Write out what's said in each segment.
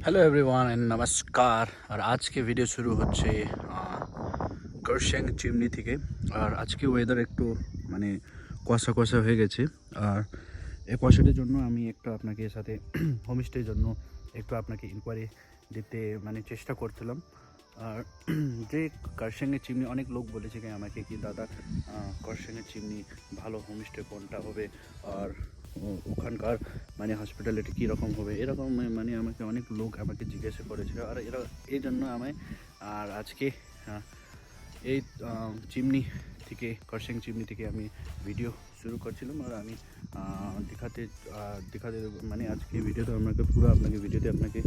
Hello everyone and नमस्कार। और आज के ভিডিও শুরু হচ্ছে কার্শিয়াং চিমনি থেকে। আর আজকে ওয়েদার একটু মানে কুয়াশা কুয়াশা হয়ে গেছে। আর এই কুয়াশাটার জন্য আমি একটু আপনাকে সাথে হোমস্টের জন্য একটু আপনাকে ইনকোয়ারি দিতে মানে চেষ্টা করছিলাম। আর যে কার্শিয়াংয়ের চিমনি অনেক লোক বলেছে কি আমাকে কি দাদা কার্শিয়াংয়ের চিমনি ভালো হোমস্টে কোনটা হবে আর ওখানকার মানে হসপিটালিটি কীরকম হবে এরকম মানে আমাকে অনেক লোক আমাকে জিজ্ঞাসা করেছিল। আর এরা এই জন্য আমায় আর আজকে এই চিমনি থেকে কার্শিয়াং চিমনি থেকে আমি ভিডিও শুরু করছিলাম। আর আমি দেখাতে মানে আজকে ভিডিওতে আপনাকে পুরো আপনাকে ভিডিওতে আপনাকে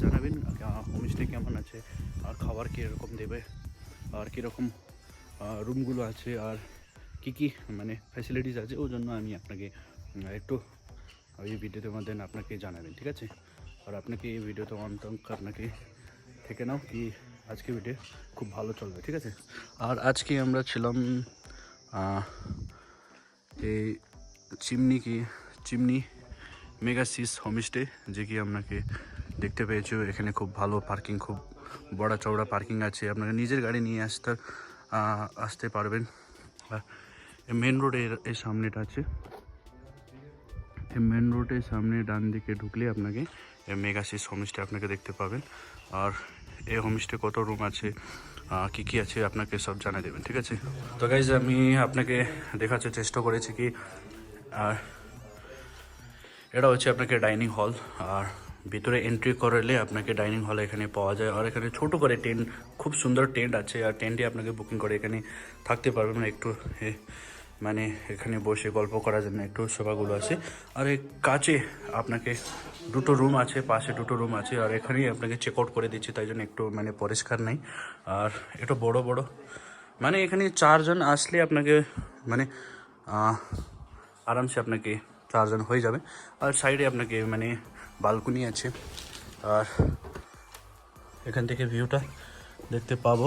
জানাবেন হোমস্টে কেমন আছে আর খাবার কীরকম দেবে আর কীরকম রুমগুলো আছে আর কী কী মানে ফ্যাসিলিটিস আছে ওই জন্য আমি আপনাকে একটু এই ভিডিওতে মধ্যে আপনাকে জানাবেন, ঠিক আছে? আর আপনাকে এই ভিডিওতে আপনাকে থেকে নাও কি আজকে ভিডিও খুব ভালো চলবে, ঠিক আছে? আর আজকে আমরা ছিলাম এই চিমনি মেগাসিস হোমস্টে, যে কি আপনাকে দেখতে পেয়েছো। এখানে খুব ভালো পার্কিং, খুব বড় চওড়া পার্কিং আছে, আপনাকে নিজের গাড়ি নিয়ে আসতে পারবেন। আর মেন রোডের এই সামনেটা আছে, এই মেন রোডের সামনে ডান দিকে ঢুকলে আপনাকে মেগাসিস হোমস্টে আপনাকে দেখতে পাবেন। আর এই হোমস্টে কত রুম আছে কী কী আছে আপনাকে সব জানিয়ে দেবেন, ঠিক আছে? তো গাইজ আমি আপনাকে দেখাতে চেষ্টা করেছি কি আর এটা হচ্ছে আপনাকে ডাইনিং হল। আর ভিতরে এন্ট্রি করলে আপনাকে ডাইনিং হল এখানে পাওয়া যায়। আর এখানে ছোটো করে টেন্ট, খুব সুন্দর টেন্ট আছে। আর টেন্টে আপনাকে বুকিং করে এখানে থাকতে পারবেন একটু মানে এখানে বসে গল্প করার জন্য একটু সোফাগুলো আছে। আর এই কাছে আপনাকে দুটো রুম আছে, পাশে দুটো রুম আছে। আর এখানেই আপনাকে চেক আউট করে দিচ্ছি, তাই জন্য একটু মানে পরিষ্কার নেই। আর একটু বড় মানে এখানে চারজন আসলে আপনাকে মানে আরামসে আপনাকে চারজন হয়ে যাবে। আর সাইডে আপনাকে মানে বালকনি আছে। আর এখান থেকে ভিউটা দেখতে পাবো।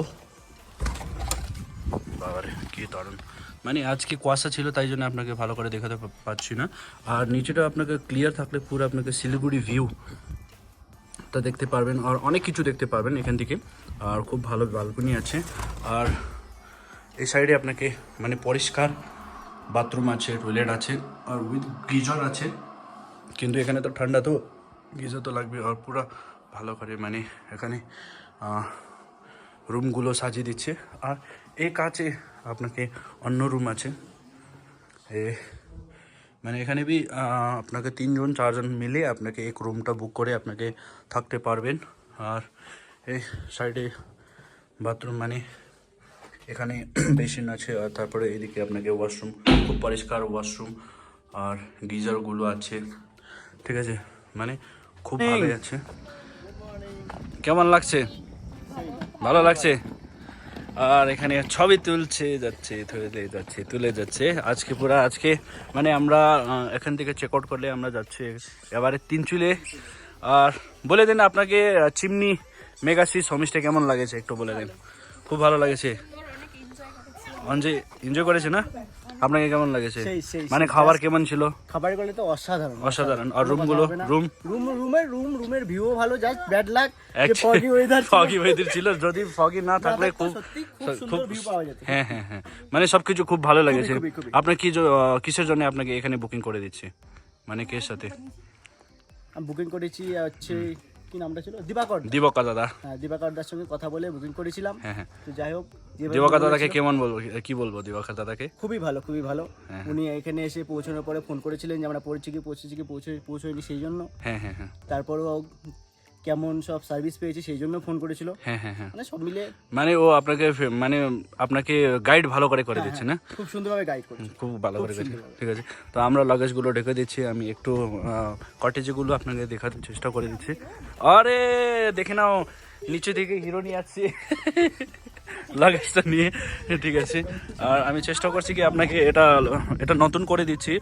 বাবারে কি দারুণ, মানে আজকে কুয়াশা ছিল তাই জন্য আপনাকে ভালো করে দেখাতে পারছি না। আর নিচেটা আপনাকে ক্লিয়ার থাকলে পুরো আপনাকে শিলিগুড়ি ভিউটা দেখতে পারবেন আর অনেক কিছু দেখতে পারবেন এখান থেকে। আর খুব ভালো বালকনি আছে। আর এই সাইডে আপনাকে মানে পরিষ্কার বাথরুম আছে, টয়লেট আছে আর উইথ গিজার আছে। কিন্তু এখানে তো ঠান্ডা, তো গিজার তো লাগবে। আর পুরো ভালো করে মানে এখানে রুমগুলো সাজিয়ে দিচ্ছে। আর এই কাছে আপনাকে অন্য রুম আছে মানে এখানে বি আপনাকে 3জন 4জন মিলে আপনাকে এক রুমটা বুক করে আপনাকে থাকতে পারবেন। আর এই সাইডে বাথরুম মানে এখানে বেসিন আছে। আর তারপরে এদিকে আপনাকে ওয়াশরুম, খুব পরিষ্কার ওয়াশরুম আর গিজারগুলো আছে, ঠিক আছে? মানে খুব ভালো আছে। কেমন লাগছে? ভালো লাগছে। আর এখানে ছবি তুলে যাচ্ছে আজকে পুরা আজকে মানে আমরা এখান থেকে চেক আউট করলে আমরা যাচ্ছি এবারে তিনচুলে। আর বলে দিন আপনাকে চিমনি মেগাসিস হোমস্টে কেমন লাগেছে একটু বলে দিন। খুব ভালো লাগেছে, এনজয় করেছে না? আপনাকে কেমন লাগেছে? মানে খাবার কেমন ছিল? খাবারগুলো তো অসাধারণ অসাধারণ। আর রুমের ভিউ ভালো, just bad luck foggy weather ছিল। যদি ফগি না থাকলে খুব ভিউ পাওয়া যেত। হ্যাঁ, মানে সবকিছু খুব ভালো লেগেছে। আপনার কিসের জন্য আপনাকে এখানে বুকিং করে দিচ্ছে, মানে কে সাথে আমি বুকিং করেছি? হচ্ছে কি নামটা ছিল, দিবাকর দাদা। হ্যাঁ, দিবাকর দাদার সঙ্গে কথা বলে বুকিং করেছিলাম। হ্যাঁ, তো যাই হোক, দিবাকর দাদাকে কেমন বলবো, কি বলবো দিবাকর দাদাকে? খুবই ভালো। উনি এখানে এসে পৌঁছানোর পরে ফোন করেছিলেন যে আমরা পৌঁছয়নি সেই জন্য। হ্যাঁ, তারপরেও কেমন সব সার্ভিস পেয়েছি সেই জন্য ফোন করেছিল। হ্যাঁ, মানে সব মিলে মানে ও আপনাকে গাইড ভালো করে দিচ্ছে না? খুব সুন্দরভাবে গাইড করেছে, খুব ভালো করে গেছে, ঠিক আছে? তো আমরা লাগেজগুলো ঢেকে দিচ্ছি। আমি একটু কটেজগুলো আপনাকে দেখাতে চেষ্টা করে দিচ্ছি। আরে দেখে নাও, নিচে থেকে হিরো নিয়ে আসছি লাগেজটা নিয়ে, ঠিক আছে? আর আমি চেষ্টা করছি কি আপনাকে এটা নতুন করে দিচ্ছি।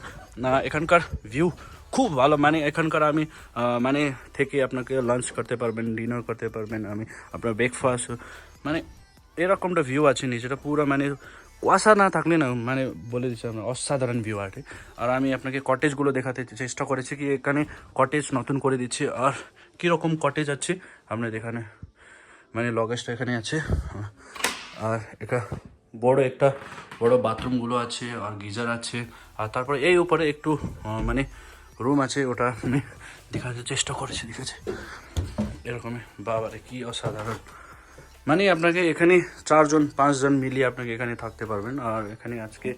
এখানকার ভিউ খুব ভালো, মানে এখানকার আমি মানে থেকে আপনাকে লাঞ্চ করতে পারবেন, ডিনার করতে পারবেন, আমি আপনার ব্রেকফাস্ট, মানে এরকমটা ভিউ আছে নিচেটা পুরো। মানে কুয়াশা না থাকলে না মানে বলে দিচ্ছি আমরা অসাধারণ ভিউ আছে। আর আমি আপনাকে কটেজগুলো দেখাতে চেষ্টা করেছি কি এখানে কটেজ নতুন করে দিচ্ছি। আর কীরকম কটেজ আছে আমরা দেখানে মানে লগেজটা এখানে আছে আর এটা একটা বড় বাথরুমগুলো আছে আর গিজার আছে আর তারপরে এই উপরে একটু মানে রুম আছে ওটা আমি দেখাতে চেষ্টা করেছি ঠিক আছে এরকমই বাবারে কি অসাধারণ মানে আপনাকে এখানে 4-5 জন মিলিয়ে আপনাকে এখানে থাকতে পারবেন আর এখানে আজকে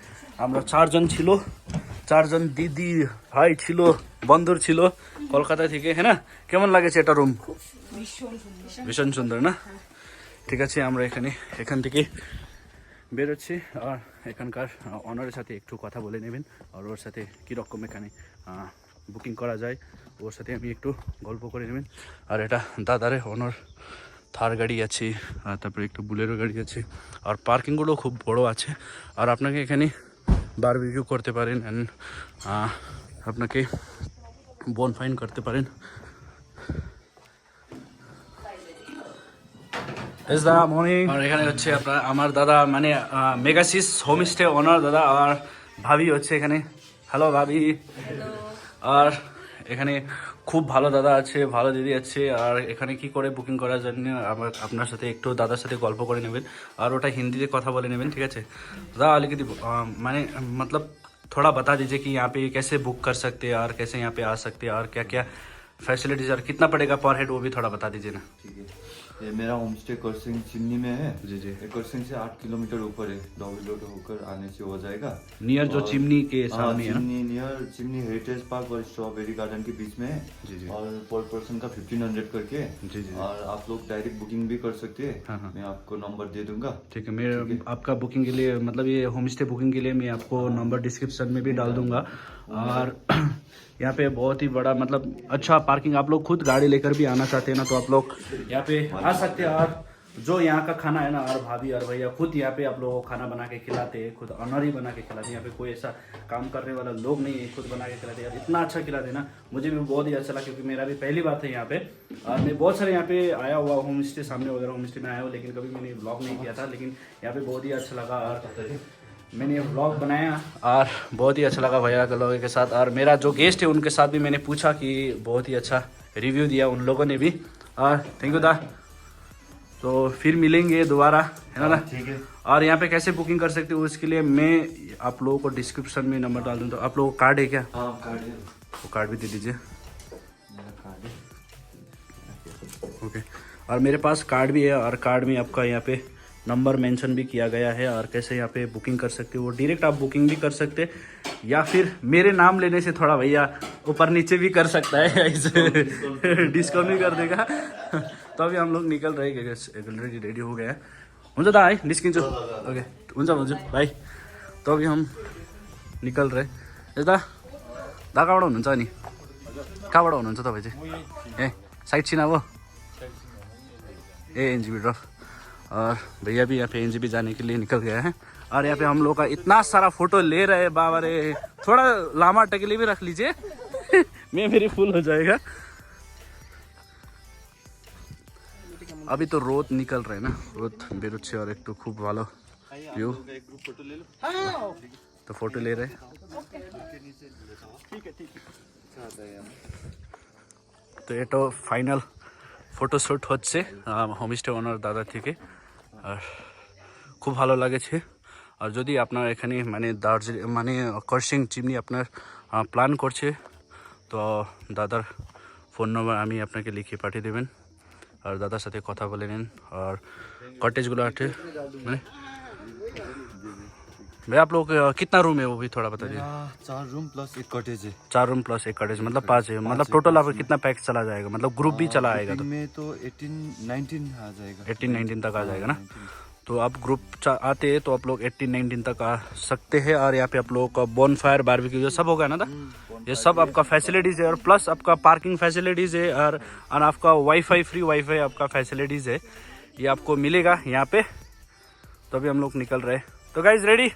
আমরা 4 জন ছিল 4 জন দিদি ভাই ছিল বন্ধুর ছিল কলকাতা থেকে হ্যাঁ না কেমন লাগেছে এটা রুম ভীষণ সুন্দর না ঠিক আছে আমরা এখান থেকে বেরোচ্ছি আর এখানকার অনারের সাথে একটু কথা বলে নেবেন আর ওর সাথে কীরকম এখানে বুকিং করা যায় ওর সাথে আমি একটু গল্প করে নেবেন আর এটা দাদারে অনার থার গাড়ি আছে আর তারপরে একটু বুলেরো গাড়ি আছে আর পার্কিংগুলো খুব বড় আছে আর আপনাকে এখানে বারবিকিউ করতে পারেন অ্যান্ড আপনাকে বনফাইন করতে পারেন মর্নিং আর এখানে হচ্ছে আপনার আমার দাদা মানে মেগাসিস হোমস্টে ওনার দাদা আর ভাবি হচ্ছে এখানে হ্যালো ভাবি আর এখানে খুব ভালো দাদা আছে ভালো দিদি আছে আর এখানে কি করে বুকিং করার জন্য আপনার সাথে একটু দাদার সাথে গল্প করে নেবেন আর ওটা হিন্দিতে কথা বলে নেবেন ঠিক আছে दादा लिख दी मैंने मतलब थोड़ा बता दीजिए कि यहाँ पे कैसे बुक कर सकते हैं और कैसे यहाँ पे आ सकते हैं और क्या क्या फैसिलिटीज और कितना पड़ेगा पर हेड वो भी थोड़ा बता दीजिए ना ठीक है ये मेरा होम स्टे करसिंग चिमनी में है जी जी ये करसिंग से 8 किलोमीटर ऊपर है डॉबल रोड होकर आने से हो जाएगा नियर जो और- चिमनी के हाँ, सामने है ना chimney near chimney heritage park और स्ट्रॉबेरी गार्डन के बीच में है जी जी और पर पर्सन का 1500 करके है। जी जी और आप लोग डायरेक्ट बुकिंग भी कर सकते हैं हाँ, हाँ। मैं आपको नंबर दे दूंगा ठीक है मैं आपका बुकिंग के लिए मतलब ये होम स्टे बुकिंग के लिए मैं आपको नंबर डिस्क्रिप्शन में भी डाल दूंगा और यहाँ पे बहुत ही बड़ा मतलब अच्छा पार्किंग आप लोग खुद गाड़ी लेकर भी आना चाहते हैं ना तो आप लोग यहाँ पे आ सकते हैं और जो यहाँ का खाना है ना और भाभी और भैया खुद यहाँ पे आप लोगों को खाना बना के खिलाते हैं खुद ऑनर ही बना के खिलाते हैं यहाँ पे कोई ऐसा काम करने वाला लोग नहीं है खुद बना के खिलाते हैं यार इतना अच्छा खिलाते हैं ना मुझे भी बहुत ही अच्छा लगा क्योंकि मेरा भी पहली बात है यहाँ पे और मैं बहुत सारे यहाँ पे आया हुआ होम स्टे सामने वगैरह होम स्टे में आया हूँ लेकिन कभी मैंने ब्लॉग नहीं किया था लेकिन यहाँ पे बहुत ही अच्छा लगा और मैंने व्लॉग बनाया और बहुत ही अच्छा लगा भैया के लोगों के साथ और मेरा जो गेस्ट है उनके साथ भी मैंने पूछा कि बहुत ही अच्छा रिव्यू दिया उन लोगों ने भी और थैंक यू दा तो फिर मिलेंगे दोबारा है ना ठीक है और यहाँ पे कैसे बुकिंग कर सकते हो उसके लिए मैं आप लोगों को डिस्क्रिप्शन में नंबर डाल दूँ तो आप लोगों को कार्ड है क्या हाँ कार्ड है वो कार्ड भी दे दीजिए मेरा कार्ड है ओके और मेरे पास कार्ड भी है और कार्ड में आपका यहाँ पे नंबर मेंशन भी किया गया है और कैसे यहाँ पे बुकिंग कर सकते हो वो डायरेक्ट आप बुकिंग भी कर सकते हैं या फिर मेरे नाम लेने से थोड़ा भैया ऊपर नीचे भी कर सकता है डिस्काउंट भी कर देगा तो अभी हम लोग निकल रहे हैं ऑलरेडी रेडी हो गया है हुन्छ दा है निस्किन्छु ओके हुन्छ भन्छु भाइ तो अभी हम निकल रहे यता दा कहाँबाट हुनुहुन्छ अनि कहाँबाट हुनुहुन्छ तपाईँ चाहिँ ए साइड सिन अब ए एनजेपी ड्रप और भैया भी यहाँ पे एनजेपी जाने के लिए निकल गया है और यहाँ पे हम लोग का इतना सारा फोटो ले रहे हैं बाबा रे थोड़ा लामा टकली भी रख लीजिए मैं मेरी फुल हो जाएगा अभी तो रोद निकल रहे हैं ना रोद बेरुच्छे और एक तो खूब भालो व्यू एक ग्रुप फोटो ले लो तो फोटो ले रहे তো এটা ফাইনাল ফটোশ্যুট হচ্ছে হোমস্টে ওনার দাদা থেকে আর খুব ভালো লাগেছে আর যদি আপনার এখানে মানে দার্জিলিং মানে করসিং চিমনি আপনার প্ল্যান করছে তো দাদার ফোন নম্বর আমি আপনাকে লিখে পাঠিয়ে দেবেন আর দাদার সাথে কথা বলে নিন আর কটেজগুলো আছে মানে भैया आप लोग कितना रूम है वो भी थोड़ा बता दीजिए 4 रूम प्लस एक कॉटेज है 4 रूम प्लस एक कॉटेज मतलब 5 है मतलब टोटल आपका कितना पैक चला जाएगा मतलब ग्रुप भी चला आएगा तो में तो 18-19 आ जाएगा 18-19 तक आ जाएगा ना तो आप ग्रुप आते हैं तो आप लोग 18-19 तक आ सकते हैं और यहाँ पे आप लोगों का बोन फायर बारबेक्यू ये सब होगा ना था ये सब आपका फैसिलिटीज़ है और प्लस आपका पार्किंग फैसिलिटीज़ है और आपका वाईफाई फ्री वाईफाई आपका फैसिलिटीज़ है ये आपको मिलेगा यहाँ पे तो अभी हम लोग निकल रहे तो गाइज रेडी